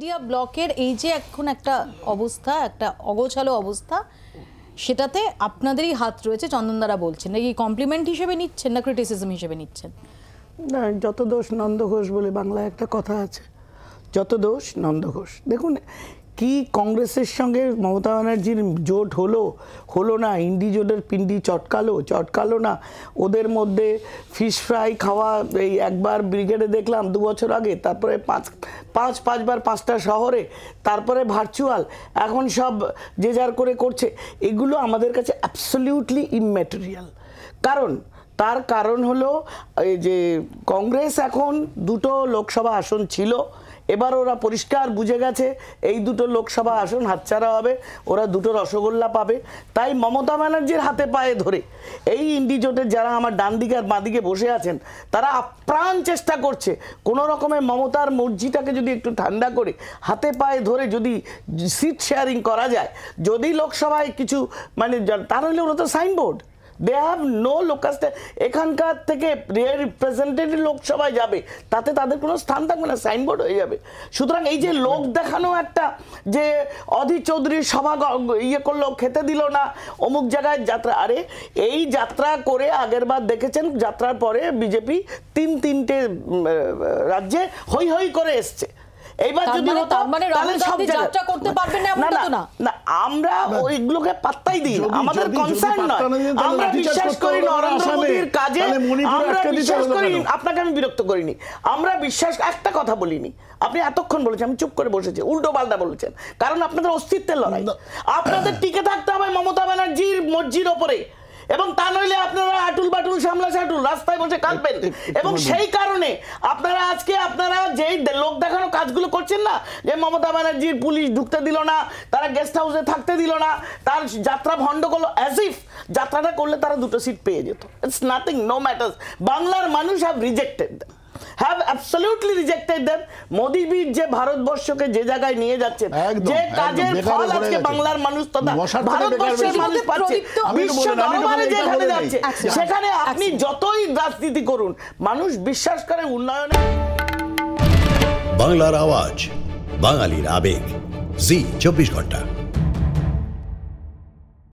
India ব্লকের এই যে এখন একটা অবস্থা, একটা অগোছালো অবস্থা, সেটাতে আপনাদেরই হাত রয়েছে চন্দনদারা বলছেন। নাকি কমপ্লিমেন্ট হিসেবে নিচ্ছেন না ক্রিটিসিজম হিসেবে নিচ্ছেন? না, যত দোষ নন্দ ঘোষ বলে বাংলায় একটা কথা আছে, যত দোষ নন্দ ঘোষ। দেখুন কি কংগ্রেসের সঙ্গে মমতা ব্যানার্জির জোট হলো না, ইন্ডি জোটের পিন্ডি চটকালো না। ওদের মধ্যে ফিশ ফ্রাই খাওয়া, এই একবার ব্রিগেডে দেখলাম 2 বছর আগে, তারপরে পাঁচবার 5টা শহরে, তারপরে ভার্চুয়াল, এখন সব যে যার করে করছে। এগুলো আমাদের কাছে অ্যাবসলিউটলি ইমম্যাটেরিয়াল। তার কারণ হলো এই যে কংগ্রেস এখন 2টো লোকসভা আসন ছিল, এবার ওরা পরিষ্কার বুঝে গেছে এই 2টো লোকসভা আসন হাতছাড়া হবে, ওরা 2টো রসগোল্লা পাবে। তাই মমতা ব্যানার্জির হাতে পায়ে ধরে এই ইন্ডি জোটের যারা আমার ডান দিকে আর বাঁ দিকে বসে আছেন, তারা আপ্রাণ চেষ্টা করছে কোনো রকমের মমতার মর্জিটাকে যদি একটু ঠান্ডা করে হাতে পায়ে ধরে যদি সিট শেয়ারিং করা যায়, যদি লোকসভায় কিছু মানে, তাহলে ওরা তো signboard, they have no local, এখানকার থেকে রিপ্রেজেন্টেটিভ লোকসভায় যাবে, তাতে তাদের কোনো স্থান থাকবে না, সাইনবোর্ড হয়ে যাবে। সুতরাং এই যে লোক দেখানো একটা, যে অধীর চৌধুরীর সভা ইয়ে করলো, খেতে দিল না, অমুক জায়গায় যাত্রা, আরে এই যাত্রা করে আগের বার দেখেছেন, যাত্রার পরে বিজেপি 3টে রাজ্যে হই হই করে এসছে। এইবার যদি যাত্রা করতে পারবেন না এমন তো না, না আমরা ওইগুলোকে পাত্তাই দিই, আমাদের কনসার্ন নয়। আমরা বিশ্বাস করি নরেন্দ্র মোদীর কাজে, আমরা বিশ্বাস করি, আপনাকে আমি বিরক্ত করিনি, আমরা বিশ্বাস, একটা কথা বলিনি, আপনি এতক্ষণ বলেছেন, আমি চুপ করে বসেছি, উল্টো পাল্টা বলেছেন, কারণ আপনাদের অস্তিত্বের লড়াই, আপনাদের টিকে থাকতে হবে মমতা ব্যানার্জির মর্জির ওপরে, এবং তা নইলে আপনারা আটুল বাটুল সামলা সাটুল রাস্তায় বসে কাঁদবেন। এবং সেই কারণে আপনারা আজকে আপনারা যেই লোক দেখানো কাজগুলো করছেন না, যে মমতা ব্যানার্জির পুলিশ ঢুকতে দিল না, তারা গেস্ট হাউসে থাকতে দিল না, তার যাত্রা ভণ্ড করলো, অ্যাজ ইফ যাত্রাটা করলে তারা 2টো সিট পেয়ে যেত। It's nothing, no matters. বাংলার মানুষ have rejected them, have absolutely rejected them. Modi বীর যে ভারতবর্ষকে যে জায়গায় নিয়ে যাচ্ছেন, যে কাজের ফল আজকে বাংলার মানুষ তথা ভারতবর্ষের মানুষ পাচ্ছে, বিশ্ব দরবারে যেখানে যাচ্ছে, সেখানে আপনি যতই রাজনীতি করুন, মানুষ বিশ্বাস করে উন্নয়নে। বাংলার আওয়াজ, বাঙালির আবেগ, জি 24 ঘন্টা।